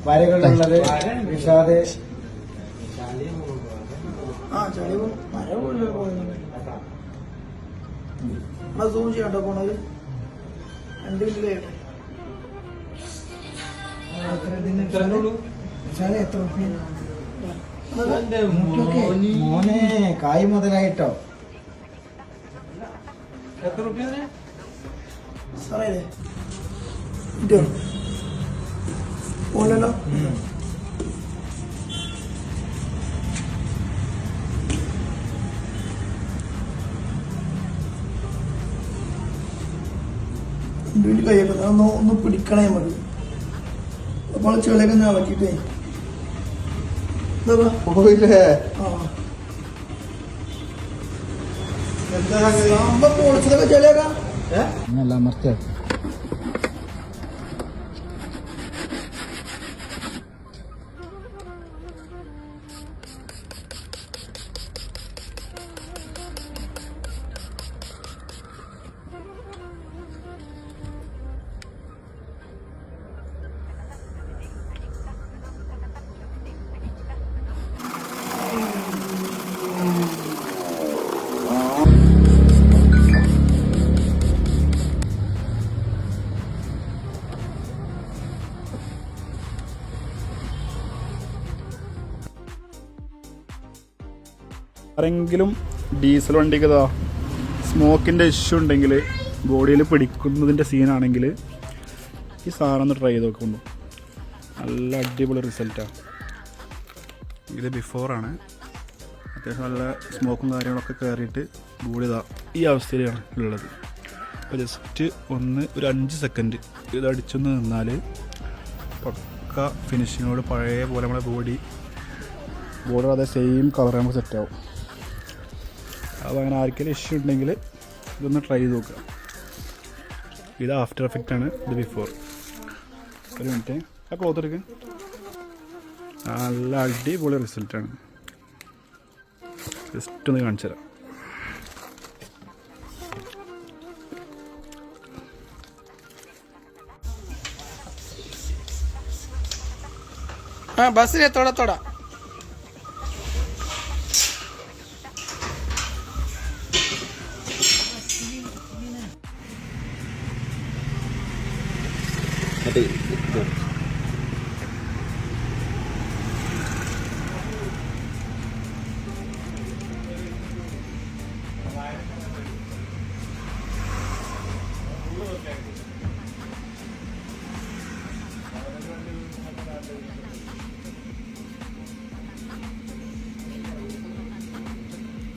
വരകളുള്ളത് Vishad zoom ചെയ്യട്ടോ പോണത് മോനെ കായ് മുതലായിട്ടോ സാറേ പോണല്ലോ വീട്ടിൽ കൈയൊക്കെ ഒന്ന് പിടിക്കണേ മതി അപ്പോൾ ചെളിയൊക്കെ ഒന്ന് ഇളക്കിട്ടേ പോയില്ലേ പൊളിച്ചതൊക്കെ ചെളിയാക്കാം നല്ല അമർത്തിയ ആരെങ്കിലും ഡീസൽ വണ്ടിക്ക് സ്മോക്കിൻ്റെ ഇഷ്യൂ ഉണ്ടെങ്കിൽ ബോഡിയിൽ പിടിക്കുന്നതിൻ്റെ സീനാണെങ്കിൽ ഈ സാധനം ട്രൈ ചെയ്ത് നോക്കുമ്പോൾ നല്ല അടിപൊളി റിസൾട്ടാണ്. ഇത് ബിഫോറാണ്. അത്യാവശ്യം നല്ല സ്മോക്കും കാര്യങ്ങളൊക്കെ കയറിയിട്ട് ബോഡി ഈ അവസ്ഥയിലാണ് ഉള്ളത്. അപ്പോൾ ജസ്റ്റ് ഒരു 5 സെക്കൻഡ് ഇത് അടിച്ചൊന്ന് നിന്നാൽ പക്ക ഫിനിഷിങ്ങോട് പഴയ പോലെ നമ്മുടെ ബോഡി അതേ സെയിം കളർ നമുക്ക് സെറ്റാവും. അപ്പോൾ അങ്ങനെ ആർക്കെങ്കിലും ഇഷ്യൂ ഉണ്ടെങ്കിൽ ഇതൊന്ന് ട്രൈ ചെയ്ത് നോക്കുക. ഇത് ആഫ്റ്റർ എഫക്റ്റാണ്, ഇത് ബിഫോർ. ഒരു മിനിറ്റ് ആ ക്ലോത്ത് എടുക്കുക. നല്ല അടിപൊളി റിസൾട്ടാണ്. ജസ്റ്റ് ഒന്ന് കാണിച്ചു തരാം. ബസ്സിനെ തൊട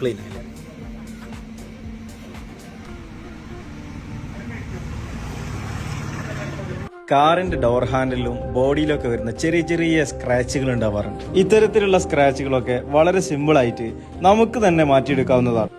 ക്ലീൻ. കാറിന്റെ ഡോർ ഹാൻഡിലും ബോഡിയിലൊക്കെ വരുന്ന ചെറിയ ചെറിയ സ്ക്രാച്ചുകൾ ഉണ്ടാവാറുണ്ട്. ഇത്തരത്തിലുള്ള സ്ക്രാച്ചുകളൊക്കെ വളരെ സിമ്പിൾ ആയിട്ട് നമുക്ക് തന്നെ മാറ്റിയെടുക്കാവുന്നതാണ്.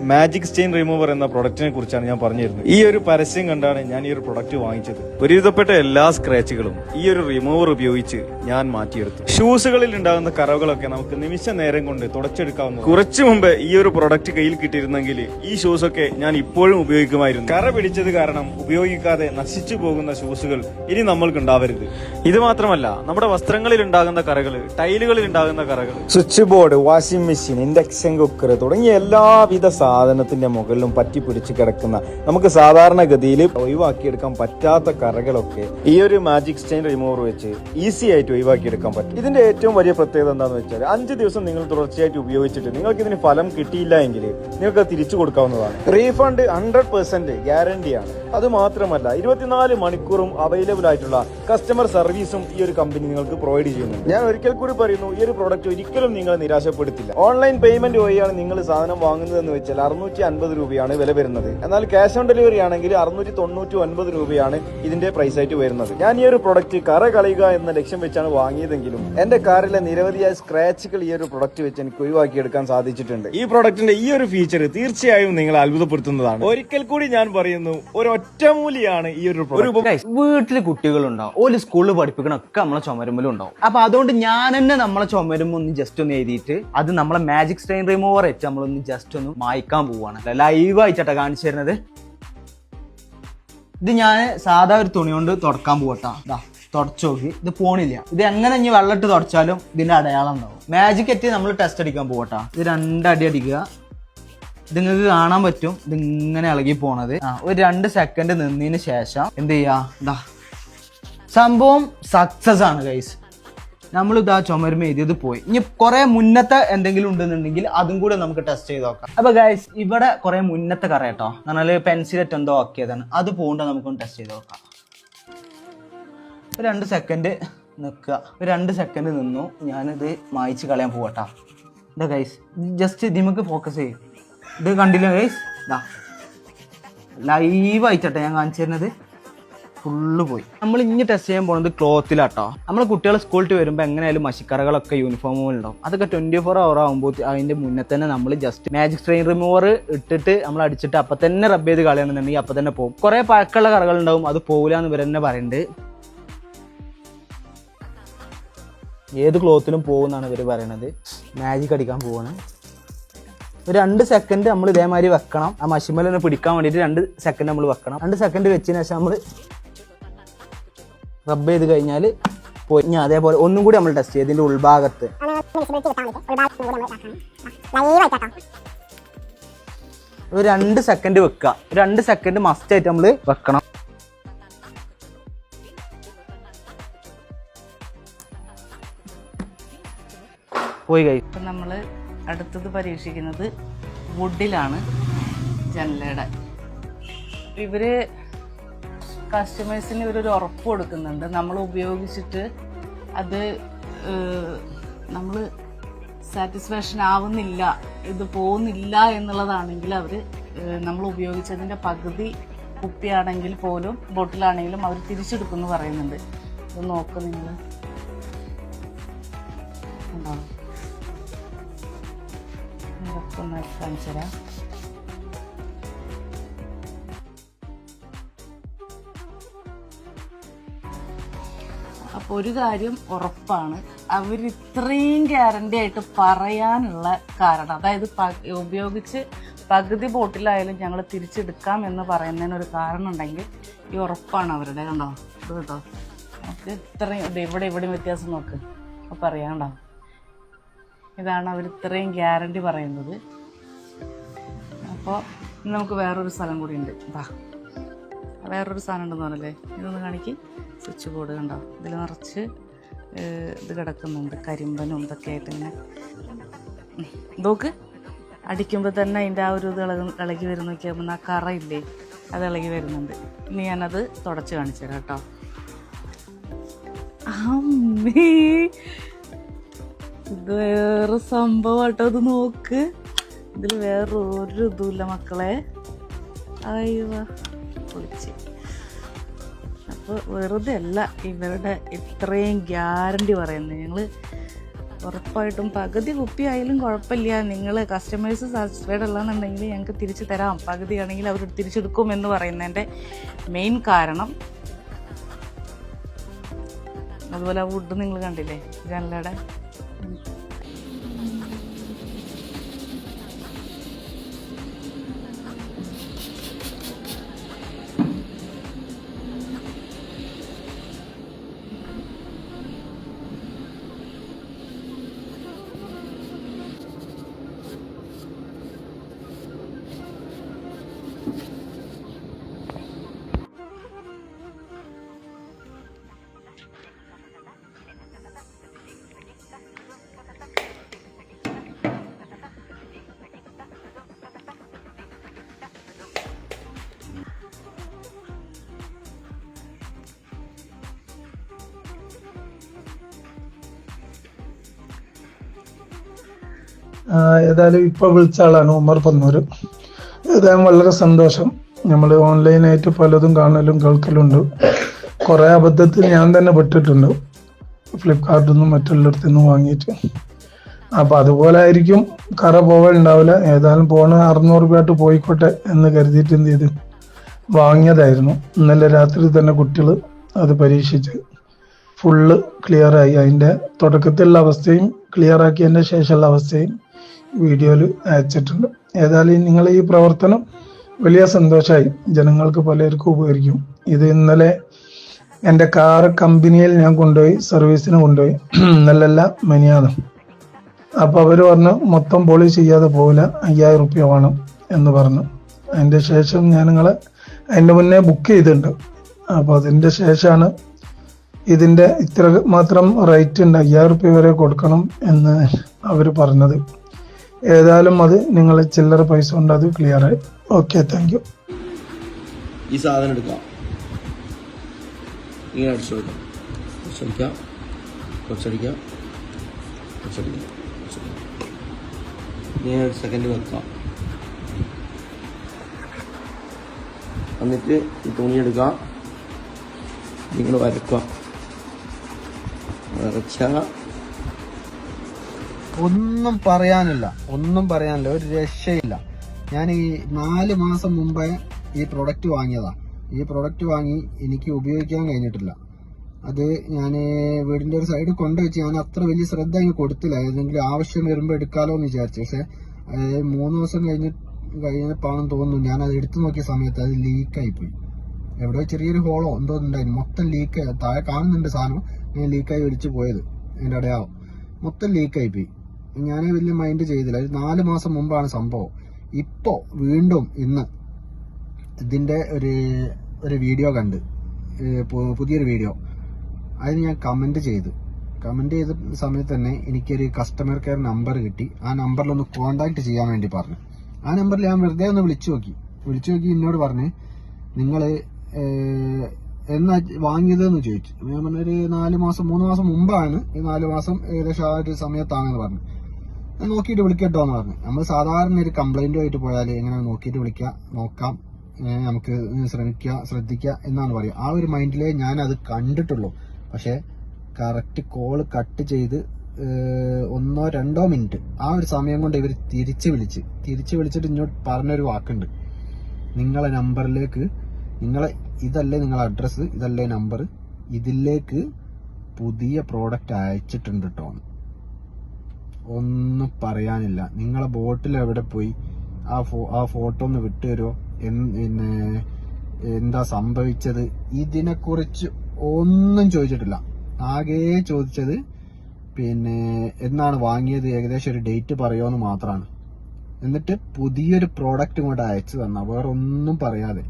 മാജിക് സ്റ്റെയിൻ റിമൂവർ എന്ന പ്രൊഡക്റ്റിനെ കുറിച്ചാണ് ഞാൻ പറഞ്ഞിരുന്നത്. ഈ ഒരു പരസ്യം കണ്ടാണ് ഞാൻ ഈ ഒരു പ്രൊഡക്റ്റ് വാങ്ങിച്ചത്. ഒരുവിധപ്പെട്ട എല്ലാ സ്ക്രാച്ചുകളും ഈ ഒരു റിമൂവർ ഉപയോഗിച്ച് ഞാൻ മാറ്റിയെടുത്തു. ഷൂസുകളിൽ ഉണ്ടാകുന്ന കറകളൊക്കെ നമുക്ക് നിമിഷ നേരം കൊണ്ട് തുടച്ചെടുക്കാവുന്ന. കുറച്ചു മുമ്പ് ഈ ഒരു പ്രൊഡക്റ്റ് കയ്യിൽ കിട്ടിയിരുന്നെങ്കിൽ ഈ ഷൂസൊക്കെ ഞാൻ ഇപ്പോഴും ഉപയോഗിക്കുമായിരുന്നു. കറ പിടിച്ചത് കാരണം ഉപയോഗിക്കാതെ നശിച്ചു പോകുന്ന ഷൂസുകൾ ഇനി നമ്മൾക്ക് ഉണ്ടാവരുത്. ഇത് മാത്രമല്ല, നമ്മുടെ വസ്ത്രങ്ങളിൽ ഉണ്ടാകുന്ന കറകൾ, ടൈലുകളിൽ ഉണ്ടാകുന്ന കറകൾ, switch board, washing machine, induction cooker തുടങ്ങിയ എല്ലാവിധ സാധനത്തിന്റെ മുകളിലും പറ്റി പിടിച്ച് കിടക്കുന്ന നമുക്ക് സാധാരണഗതിയിൽ ഒഴിവാക്കിയെടുക്കാൻ പറ്റാത്ത കറകളൊക്കെ ഈ ഒരു മാജിക് സ്റ്റെയിൻ റിമൂവർ വെച്ച് ഈസി ആയിട്ട് ഒഴിവാക്കിയെടുക്കാൻ പറ്റും. ഇതിന്റെ ഏറ്റവും വലിയ പ്രത്യേകത എന്താണെന്ന് വെച്ചാൽ 5 ദിവസം നിങ്ങൾ തുടർച്ചയായിട്ട് ഉപയോഗിച്ചിട്ട് നിങ്ങൾക്ക് ഇതിന് ഫലം കിട്ടിയില്ല എങ്കിൽ നിങ്ങൾക്ക് തിരിച്ചു കൊടുക്കാവുന്നതാണ്. റീഫണ്ട് 100% ഗ്യാരണ്ടിയാണ്. അത് മാത്രമല്ല 24 മണിക്കൂറും അവൈലബിൾ ആയിട്ടുള്ള കസ്റ്റമർ സർവീസും ഈ ഒരു കമ്പനി നിങ്ങൾക്ക് പ്രൊവൈഡ് ചെയ്യുന്നുണ്ട്. ഞാൻ ഒരിക്കൽ കൂടി പറയുന്നു, ഈ ഒരു പ്രൊഡക്റ്റ് ഒരിക്കലും നിങ്ങളെ നിരാശപ്പെടുത്തില്ല. ഓൺലൈൻ പേയ്മെന്റ് വഴിയാണ് നിങ്ങൾ സാധനം വാങ്ങുന്നതെന്ന് വെച്ചാൽ 650 രൂപയാണ് വില വരുന്നത്. എന്നാൽ ക്യാഷ് ഓൺ ഡെലിവറി ആണെങ്കിൽ 699 രൂപയാണ് ഇതിന്റെ പ്രൈസ് ആയിട്ട് വരുന്നത്. ഞാൻ ഈ ഒരു പ്രൊഡക്റ്റ് കറ കളയുക എന്ന ലക്ഷ്യം വെച്ചാണ് വാങ്ങിയതെങ്കിലും എന്റെ കാറിലെ നിരവധിയായ സ്ക്രാച്ചുകൾ ഈ ഒരു പ്രൊഡക്റ്റ് വെച്ച് എനിക്ക് ഒഴിവാക്കിയെടുക്കാൻ സാധിച്ചിട്ടുണ്ട്. ഈ പ്രൊഡക്റ്റിന്റെ ഈ ഒരു ഫീച്ചർ തീർച്ചയായും നിങ്ങൾ അത്ഭുതപ്പെടുത്തുന്നതാണ്. ഒരിക്കൽ കൂടി ഞാൻ പറയുന്നു, ഒരു ഒറ്റമൂലിയാണ് ഈ ഒരു പ്രൊഡക്റ്റ്. വീട്ടില് കുട്ടികളുണ്ടാവും, ഒരു സ്കൂളിൽ പഠിപ്പിക്കണൊക്കെ നമ്മളെ ചുമരുമ്പലും ഉണ്ടാവും. അപ്പൊ അതുകൊണ്ട് ഞാൻ തന്നെ നമ്മളെ ചുമരുമ്പോ ഒന്ന് ജസ്റ്റ് ഒന്ന് എഴുതിയിട്ട് അത് നമ്മളെ മാജിക് സ്റ്റെയിൻ റിമൂവർ വെച്ച് നമ്മളൊന്ന് ജസ്റ്റ് ഒന്ന് മായ്ക്കാൻ പോവാണ്. ലൈവ് ആയിട്ടാ കാണിച്ചു തരുന്നത്. ഇത് ഞാൻ സാധാ ഒരു തുണി കൊണ്ട് തുടക്കാൻ പോവട്ടാ. തുടച്ചു നോക്കി, ഇത് പോണില്ല. ഇത് എങ്ങനെ ഇനി വെള്ളമിട്ട് തുടച്ചാലും ഇതിന്റെ അടയാളം ഉണ്ടാവും. മാജിക് എത്തി നമ്മൾ ടെസ്റ്റ് അടിക്കാൻ പോകട്ടാ. ഇത് 2 അടി അടിക്കുക. ഇത് നിങ്ങൾക്ക് കാണാൻ പറ്റും ഇതിങ്ങനെ ഇളകി പോണത്. ഒരു 2 സെക്കൻഡ് നിന്നതിന് ശേഷം എന്ത് ചെയ്യാ, ഇതാ സംഭവം സക്സസ് ആണ് ഗൈസ്. നമ്മൾ ഇതാ ചുമരുമ എഴുതിയത് പോയി. ഇനി കുറെ മുന്നത്തെ എന്തെങ്കിലും ഉണ്ടെന്നുണ്ടെങ്കിൽ അതും കൂടെ നമുക്ക് ടെസ്റ്റ് ചെയ്ത് നോക്കാം. അപ്പൊ ഗൈസ് ഇവിടെ കുറെ മുന്നത്തെ കറ കേട്ടോ, എന്നാൽ പെൻസിലേറ്റ് എന്തോ ആക്കിയതാണ്, അത് പോകണ്ട നമുക്കൊന്ന് ടെസ്റ്റ് ചെയ്ത് നോക്കാം. 2 സെക്കൻഡ് നിൽക്കുക. 2 സെക്കൻഡ് നിന്നു. ഞാനിത് മായ്ച്ച് കളയാൻ പോകട്ടാ. ഇതാ ഗൈസ് ജസ്റ്റ് ഇതിമക്ക് ഫോക്കസ് ചെയ്യും. ഇത് കണ്ടില്ല ഗൈസ്, ഇതാ ലൈവായിട്ടെ ഞാൻ കാണിച്ചു തരുന്നത്. ഫുള്ള് പോയി. നമ്മൾ ഇനി ടെസ്റ്റ് ചെയ്യാൻ പോകുന്നത് ക്ലോത്തിലാട്ടോ. നമ്മൾ കുട്ടികൾ സ്കൂളിൽ വരുമ്പോൾ എങ്ങനെയായാലും മഷിക്കറകളൊക്കെ യൂണിഫോമുകളുണ്ടാവും. അതൊക്കെ 24 hour ആകുമ്പോൾ അതിൻ്റെ മുന്നേ തന്നെ നമ്മൾ ജസ്റ്റ് മാജിക് സ്ട്രെയിൻ റിമൂവർ ഇട്ടിട്ട് നമ്മൾ അടിച്ചിട്ട് അപ്പം തന്നെ റബ്ബ് ചെയ്ത് കളയണമെന്നുണ്ടെങ്കിൽ അപ്പം തന്നെ പോകും. കുറേ പഴക്കമുള്ള കറകളുണ്ടാവും, അത് പോകില്ല എന്ന് ഇവർ തന്നെ പറയുന്നുണ്ട്. ഏത് ക്ലോത്തിലും പോകുമെന്നാണ് ഇവർ പറയണത്. മാജിക് അടിക്കാൻ പോവാണ്. ഒരു 2 സെക്കൻഡ് നമ്മൾ ഇതേമാതിരി വെക്കണം. ആ മഷിമേൽ പിടിക്കാൻ വേണ്ടിയിട്ട് 2 സെക്കൻഡ് നമ്മൾ വെക്കണം. 2 സെക്കൻഡ് വെച്ചതിന് ശേഷം നമ്മൾ റബ്ബ് ചെയ്ത് കഴിഞ്ഞാൽ പോയി. ഞാൻ അതേപോലെ ഒന്നും കൂടി നമ്മൾ ടെസ്റ്റ് ചെയ്ത് ഇതിൻ്റെ ഉൾഭാഗത്ത് ഒരു 2 സെക്കൻഡ് വെക്കുക. 2 സെക്കൻഡ് മസ്റ്റായിട്ട് നമ്മൾ വെക്കണം. പോയി കഴിയും. ഇപ്പം നമ്മൾ അടുത്തത് പരീക്ഷിക്കുന്നത് വുഡിലാണ് ജനലയുടെ. ഇവര് കസ്റ്റമേഴ്സിന് ഇവരൊരു ഉറപ്പ് കൊടുക്കുന്നുണ്ട്, നമ്മൾ ഉപയോഗിച്ചിട്ട് അത് നമ്മൾ സാറ്റിസ്ഫാക്ഷൻ ആവുന്നില്ല, ഇത് പോകുന്നില്ല എന്നുള്ളതാണെങ്കിൽ അവർ നമ്മൾ ഉപയോഗിച്ചതിൻ്റെ പകുതി കുപ്പിയാണെങ്കിൽ പോലും ബോട്ടിലാണെങ്കിലും അവർ തിരിച്ചെടുക്കുമെന്ന് പറയുന്നുണ്ട്. ഇത് നോക്ക് നിങ്ങൾ, ഉണ്ടാവും ഒന്നായിട്ട് കാണിച്ചു തരാം. അപ്പോൾ ഒരു കാര്യം ഉറപ്പാണ്, അവർ ഇത്രയും ഗ്യാരണ്ടി ആയിട്ട് പറയാനുള്ള കാരണം, അതായത് ഉപയോഗിച്ച് പകുതി ബോട്ടിലായാലും ഞങ്ങൾ തിരിച്ചെടുക്കാം എന്ന് പറയുന്നതിനൊരു കാരണം ഉണ്ടെങ്കിൽ ഈ ഉറപ്പാണ് അവരുടെ. കണ്ടോ ഇത് കേട്ടോ, നമുക്ക് ഇത്രയും ഇവിടെ വ്യത്യാസം നോക്ക്, അപ്പോൾ പറയാണ്ടോ. ഇതാണ് അവർ ഇത്രയും ഗ്യാരണ്ടി പറയുന്നത്. അപ്പോൾ നമുക്ക് വേറൊരു സ്ഥലം കൂടി ഉണ്ട്. വേറൊരു സാധനം ഉണ്ടെന്ന് പറഞ്ഞല്ലേ, ഇതൊന്ന് കാണിക്ക്. സ്വിച്ച് ബോർഡ് കണ്ടോ, ഇതിൽ നിറച്ച് ഇത് കിടക്കുന്നുണ്ട്, കരിമ്പനും ഇതൊക്കെ ആയിട്ട് ഇങ്ങനെ. നോക്ക്, അടിക്കുമ്പോൾ തന്നെ അതിൻ്റെ ആ ഒരു ഇത് ഇളകി വരുന്ന നോക്കിയാൽ ആ കറയില്ലേ, അത് ഇളകി വരുന്നുണ്ട്. ഇനി ഞാനത് തുടച്ച് കാണിച്ചു തരാം കേട്ടോ. അമ്മേ, ഇത് വേറെ സംഭവം കേട്ടോ. ഇത് നോക്ക്, ഇതിൽ വേറെ ഒരു ഇതുമില്ല മക്കളെ. അയ്യോ പൊളിച്ച്. അപ്പോൾ വെറുതെ അല്ല ഇവരുടെ ഇത്രയും ഗ്യാരണ്ടി പറയുന്നത്. ഞങ്ങൾ ഉറപ്പായിട്ടും പകുതി കുപ്പി ആയാലും കുഴപ്പമില്ല, നിങ്ങൾ കസ്റ്റമേഴ്സ് സാറ്റിസ്ഫൈഡ് അല്ലാന്നുണ്ടെങ്കിൽ ഞങ്ങൾക്ക് തിരിച്ചു തരാം, പകുതിയാണെങ്കിൽ അവർ തിരിച്ചെടുക്കും എന്ന് പറയുന്നതിൻ്റെ മെയിൻ കാരണം. അതുപോലെ ആ വുഡ് നിങ്ങൾ കണ്ടില്ലേ ജനലയുടെ. ഏതായാലും ഇപ്പൊ വിളിച്ച ആളാണ് ഉമർ പന്നൂര്. ഏതായാലും വളരെ സന്തോഷം. നമ്മൾ ഓൺലൈനായിട്ട് പലതും കാണലും കേൾക്കലുണ്ട്. കുറെ അബദ്ധത്തിൽ ഞാൻ തന്നെ പെട്ടിട്ടുണ്ട്, ഫ്ലിപ്കാർട്ടിൽ നിന്നും മറ്റുള്ളിടത്തു നിന്നും വാങ്ങിയിട്ട്. അപ്പൊ അതുപോലെ ആയിരിക്കും കറ പോവാനുണ്ടാവില്ല. ഏതായാലും പോണ 600 രൂപയായിട്ട് പോയിക്കോട്ടെ എന്ന് കരുതിയിട്ട് എന്ത് ചെയ്ത് വാങ്ങിയതായിരുന്നു. ഇന്നലെ രാത്രി തന്നെ കുട്ടികൾ അത് പരീക്ഷിച്ച് ഫുള്ള് ക്ലിയറായി. അതിൻ്റെ തുടക്കത്തിലുള്ള അവസ്ഥയും ക്ലിയർ ആക്കിയതിൻ്റെ ശേഷമുള്ള അവസ്ഥയും വീഡിയോയിൽ അയച്ചിട്ടുണ്ട്. ഏതായാലും നിങ്ങൾ ഈ പ്രവർത്തനം വലിയ സന്തോഷമായി, ജനങ്ങൾക്ക് പലർക്കും ഉപകരിക്കും. ഇത് ഇന്നലെ എൻ്റെ കാറ് കമ്പനിയിൽ ഞാൻ കൊണ്ടുപോയി സർവീസിന് കൊണ്ടുപോയി ഇന്നലല്ല മിനിയാന്ന്. അപ്പോൾ അവർ പറഞ്ഞു മൊത്തം പോളിഷ് ചെയ്യാതെ പോകില്ല, 5000 റുപ്യ വേണം എന്ന് പറഞ്ഞു. അതിൻ്റെ ശേഷം ഞാൻ നിങ്ങളെ അതിൻ്റെ മുന്നേ ബുക്ക് ചെയ്തിട്ടുണ്ട്. അപ്പോൾ അതിൻ്റെ ശേഷമാണ് ഇതിൻ്റെ ഇത്ര മാത്രം റേറ്റ് ഉണ്ട്, 5000 റുപ്യ വരെ കൊടുക്കണം എന്ന് അവർ പറഞ്ഞത്. ഏതായാലും അത് നിങ്ങൾ ചില്ലറ പൈസ കൊണ്ട് അത് ക്ലിയറായി. Okay, thank you. ഈ സാധനം എടുക്കാം, ഇങ്ങനെ അടിച്ചു കൊടുക്കാം, കുറച്ചടിക്കാം, കുറച്ചടിക്കാം, കുറച്ചടിക്കാം, ഇങ്ങനെ ഒരു സെക്കൻഡ് വെക്കാം. എന്നിട്ട് ഈ തുണി എടുക്കാം, നിങ്ങൾ വരക്കാം, വരച്ചാൽ ഒന്നും പറയാനില്ല, ഒരു രക്ഷയില്ല. ഞാൻ ഈ 4 മാസം മുമ്പേ ഈ പ്രൊഡക്റ്റ് വാങ്ങിയതാ. ഈ പ്രൊഡക്റ്റ് വാങ്ങി എനിക്ക് ഉപയോഗിക്കാൻ കഴിഞ്ഞിട്ടില്ല. അത് ഞാൻ വീടിന്റെ ഒരു സൈഡിൽ കൊണ്ടുവച്ച് ഞാൻ അത്ര വലിയ ശ്രദ്ധ അങ്ങ് കൊടുത്തില്ല. ഏതെങ്കിലും ആവശ്യം വരുമ്പോൾ എടുക്കാലോ എന്ന് വിചാരിച്ചു. പക്ഷെ 3 ദിവസം കഴിഞ്ഞപ്പോഴാണെന്ന് തോന്നുന്നു ഞാൻ അത് എടുത്തു നോക്കിയ സമയത്ത് അത് ലീക്കായിപ്പോയി. എവിടെയോ ചെറിയൊരു ഹോളോ എന്തോ ഉണ്ടായിരുന്നു, മൊത്തം ലീക്കായി. താഴെ കാണുന്നുണ്ട് സാധനം, ഞാൻ ലീക്കായി ഒലിച്ചു പോയത് എൻ്റെ അടയാളം മൊത്തം ലീക്കായിപ്പോയി. ഞാൻ വലിയ മൈൻഡ് ചെയ്തില്ല. ഒരു 4 മാസം മുമ്പാണ് സംഭവം. ഇപ്പോ വീണ്ടും ഇന്ന് ഇതിന്റെ ഒരു വീഡിയോ കണ്ട്, പുതിയൊരു വീഡിയോ. അതിന് ഞാൻ കമന്റ് ചെയ്ത സമയത്ത് തന്നെ എനിക്കൊരു കസ്റ്റമർ കെയർ നമ്പർ കിട്ടി. ആ നമ്പറിലൊന്ന് കോണ്ടാക്ട് ചെയ്യാൻ വേണ്ടി പറഞ്ഞു. ആ നമ്പറിൽ ഞാൻ വെറുതെ ഒന്ന് വിളിച്ചു നോക്കി. എന്നോട് പറഞ്ഞ് നിങ്ങൾ എന്നാ വാങ്ങിയതെന്ന് ചോദിച്ചു. ഞാൻ പറഞ്ഞൊരു 3 മാസം മുമ്പാണ്. ഈ 4 മാസം ഏകദേശം ആ ഒരു സമയത്താണെന്ന് പറഞ്ഞു. ഞാൻ നോക്കിയിട്ട് വിളിക്കട്ടോ എന്ന് പറഞ്ഞു. നമ്മൾ സാധാരണ ഒരു കംപ്ലൈന്റുമായിട്ട് പോയാൽ എങ്ങനെ നോക്കിയിട്ട് നോക്കാം, നമുക്ക് ശ്രദ്ധിക്കുക എന്നാണ് പറയുക. ആ ഒരു മൈൻഡിലേ ഞാൻ അത് കണ്ടിട്ടുള്ളൂ. പക്ഷെ കറക്റ്റ് കോള് കട്ട് ചെയ്ത് 1-2 മിനിറ്റ് ആ ഒരു സമയം കൊണ്ട് ഇവർ തിരിച്ച് വിളിച്ചിട്ട് ഇങ്ങോട്ട് പറഞ്ഞൊരു വാക്കുണ്ട്, നിങ്ങളെ നമ്പറിലേക്ക് ഇതല്ലേ നിങ്ങളെ അഡ്രസ്സ്, ഇതല്ലേ നമ്പർ, ഇതിലേക്ക് പുതിയ പ്രോഡക്റ്റ് അയച്ചിട്ടുണ്ട് കേട്ടോ. ഒന്നും പറയാനില്ല. നിങ്ങളെ ബോട്ടിൽ എവിടെ പോയി, ആ ഫോട്ടോ ഒന്ന് വിട്ടുതരുമോ, പിന്നെ എന്താ സംഭവിച്ചത്, ഇതിനെക്കുറിച്ച് ഒന്നും ചോദിച്ചിട്ടില്ല. ആകെ ചോദിച്ചത് പിന്നെ എന്നാണ് വാങ്ങിയത്, ഏകദേശം ഒരു ഡേറ്റ് പറയുമെന്ന് മാത്രമാണ്. എന്നിട്ട് പുതിയൊരു പ്രോഡക്റ്റ് ഇങ്ങോട്ട് അയച്ചു തന്ന, വേറെ ഒന്നും പറയാതെ.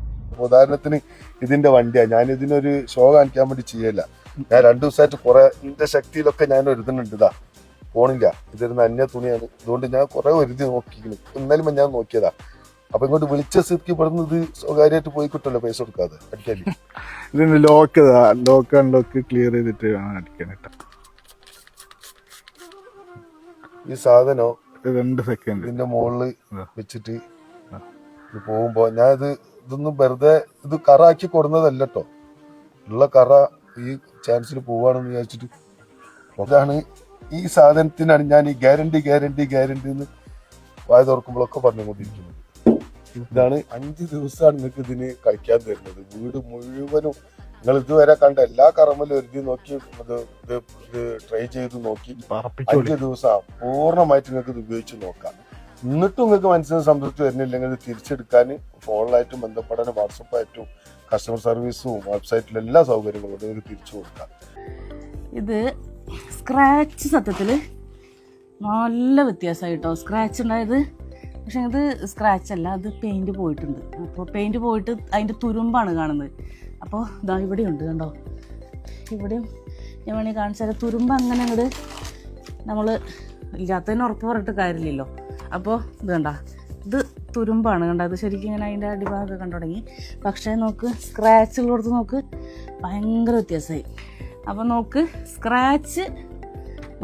ഉദാഹരണത്തിന് ഇതിന്റെ വണ്ടിയാണ്, ഞാൻ ഇതിനൊരു ഷോ കാണിക്കാൻ വേണ്ടി ചെയ്യല്ല. ഞാൻ 2 ദിവസമായിട്ട് കുറെ എന്റെ ശക്തിയിലൊക്കെ ഞാൻ ഒരുതുന്നുണ്ട്. ഇതാ പോണില്ല, ഇതൊരു നന്യ തുണിയാണ്. അതുകൊണ്ട് ഞാൻ കുറെ ഒരുതി നോക്കിക്കുന്നു. ഇന്നലെ ഞാൻ നോക്കിയതാ. അപ്പൊ ഇങ്ങോട്ട് വിളിച്ച സ്ഥിതിക്ക് പറഞ്ഞത് സ്വകാര്യമായിട്ട് പോയി കിട്ടുമല്ലോ പൈസ കൊടുക്കാതെ അടിക്കാൻ. ഇതിന് ലോക്ക് അൺലോക്ക് ക്ലിയർ ചെയ്തിട്ട് വേണം അടിക്കാൻ. ഈ സാധനം 2 സെക്കൻഡ് ഇതിന്റെ മുകളില് വെച്ചിട്ട് ഇത് പോകുമ്പോ ഞാൻ ഇതൊന്നും വെറുതെ ഇത് കറ ആക്കി കൊടുക്കുന്നതല്ല കേട്ടോ. ഉള്ള കറ ഈ ചാൻസിൽ പോവാണെന്ന് വിചാരിച്ചിട്ട് അതാണ്. ഈ സാധനത്തിനാണ് ഞാൻ ഈ ഗ്യാരണ്ടി എന്ന് വായ തുറക്കുമ്പോഴൊക്കെ പറഞ്ഞുകൊണ്ടിരിക്കുന്നത്. ഇതാണ് 5 ദിവസമാണ് നിങ്ങൾക്ക് ഇതിന് കഴിക്കാൻ തരുന്നത്. വീട് മുഴുവനും നിങ്ങൾ ഇതുവരെ കണ്ട എല്ലാ കറമലും ഒരുതി നോക്കി ഇത് ട്രൈ ചെയ്ത് നോക്കി 5 ദിവസം പൂർണ്ണമായിട്ട് നിങ്ങൾക്ക് ഇത് ഉപയോഗിച്ച് നോക്കാം. എന്നിട്ടും നിങ്ങൾക്ക് മനസ്സിന് സംതൃപ്തി വരുന്നില്ലെങ്കിൽ ഇത് തിരിച്ചെടുക്കാൻ ഫോണിലായിട്ടും ബന്ധപ്പെടാനും വാട്സപ്പായിട്ടും കസ്റ്റമർ സർവീസും വെബ്സൈറ്റിലും എല്ലാ സൗകര്യങ്ങളും നിങ്ങൾക്ക് തിരിച്ചു കൊടുക്കാം. ഇത് സ്ക്രാച്ച് സത്യത്തിൽ നല്ല വ്യത്യാസമായിട്ടോ. സ്ക്രാച്ച് ഉണ്ടായത്, പക്ഷെ ഇത് സ്ക്രാച്ച് അല്ല, അത് പെയിൻറ് പോയിട്ടുണ്ട്. അപ്പോൾ പെയിൻറ് പോയിട്ട് അതിൻ്റെ തുരുമ്പാണ് കാണുന്നത്. അപ്പോൾ ഇതാ ഇവിടെയുണ്ട്, കണ്ടോ, ഇവിടെയും ഞാൻ വേണമെങ്കിൽ കാണിച്ചാൽ തുരുമ്പ് അങ്ങനെ അങ്ങോട്ട് നമ്മൾ ഇല്ലാത്തതിന് ഉറപ്പ് പറഞ്ഞിട്ട് കാര്യമില്ലല്ലോ. അപ്പോൾ ഇത് കണ്ട, ഇത് തുരുമ്പാണ്, കണ്ട, ഇത് ശരിക്കും ഇങ്ങനെ അതിൻ്റെ അടിഭാഗമൊക്കെ കണ്ടു തുടങ്ങി. പക്ഷേ നോക്ക്, സ്ക്രാച്ചുള്ളടത്ത് നോക്ക് ഭയങ്കര വ്യത്യാസമായി. അപ്പോൾ നോക്ക്, സ്ക്രാച്ച്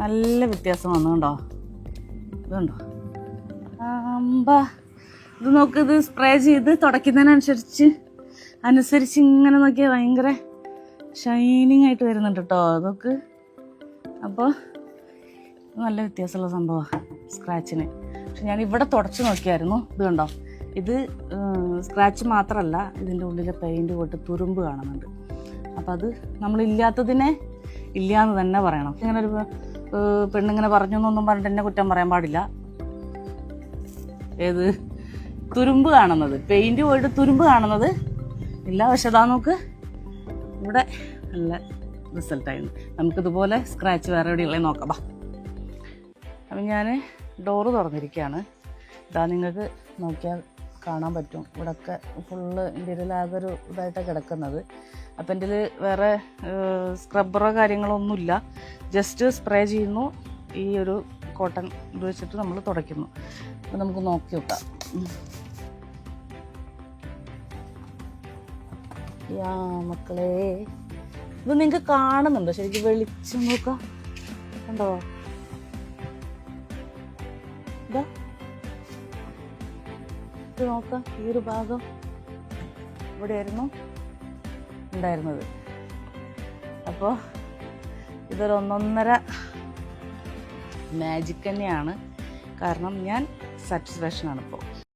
നല്ല വ്യത്യാസം വന്നു, കണ്ടോ, ഇതുണ്ടോ. ഇത് നോക്ക്, ഇത് സ്പ്രേ ചെയ്ത് തുടയ്ക്കുന്നതിനനുസരിച്ച് ഇങ്ങനെ നോക്കിയാൽ ഭയങ്കര ഷൈനിങ് ആയിട്ട് വരുന്നുണ്ട് കേട്ടോ നോക്ക്. അപ്പോൾ നല്ല വ്യത്യാസമുള്ള സംഭവമാണ് സ്ക്രാച്ചിന്. പക്ഷെ ഞാൻ ഇവിടെ തുടച്ച് നോക്കിയായിരുന്നു, ഇത് കണ്ടോ, ഇത് സ്ക്രാച്ച് മാത്രമല്ല, ഇതിൻ്റെ ഉള്ളിലെ പെയിൻറ് പോയിട്ട് തുരുമ്പ് കാണുന്നുണ്ട്. അപ്പോൾ അത് നമ്മളില്ലാത്തതിനെ ഇല്ലയെന്ന് തന്നെ പറയണം. ഇങ്ങനെ ഒരു പെണ്ണിങ്ങനെ പറഞ്ഞു എന്നൊന്നും പറഞ്ഞിട്ട് എന്നെ കുറ്റം പറയാൻ പാടില്ല. ഏത് തുരുമ്പ് കാണുന്നത്, പെയിൻറ് പോയിട്ട് തുരുമ്പ് കാണുന്നത് ഇല്ല. പക്ഷെ അതാ നോക്ക്, ഇവിടെ നല്ല റിസൾട്ടായിരുന്നു. നമുക്കിതുപോലെ സ്ക്രാച്ച് വേറെ എവിടെയുള്ളത് നോക്കാം. ബാ. അപ്പം ഞാൻ ഡോറ് തുറന്നിരിക്കുകയാണ്. ഇതാ നിങ്ങൾക്ക് നോക്കിയാൽ കാണാൻ പറ്റും, ഇവിടെയൊക്കെ ഫുള്ള് ഇന്ത്യയിലാകെ ഒരു ഇതായിട്ടാണ് കിടക്കുന്നത്. അപ്പം എൻ്റെ വേറെ സ്ക്രബ്ബറോ കാര്യങ്ങളൊന്നുമില്ല, ജസ്റ്റ് സ്പ്രേ ചെയ്യുന്നു, ഈ ഒരു കോട്ടൺ ഇത് വെച്ചിട്ട് നമ്മൾ തുടയ്ക്കുന്നു. അപ്പം നമുക്ക് നോക്കി നോക്കാം. യാ മക്കളെ, ഇത് നിങ്ങൾക്ക് കാണുന്നുണ്ടോ? ശരിക്കും വെളിച്ചം നോക്കാം, കണ്ടോ? ഇതാ ഇത് നോക്കാം, ഈ ഒരു ഭാഗം ഇവിടെയായിരുന്നു ഉണ്ടായിരുന്നത്. അപ്പോൾ ഇതൊരു 1.5 മാജിക് തന്നെയാണ്. കാരണം ഞാൻ സാറ്റിസ്ഫാക്ഷനാണ് ഇപ്പോൾ.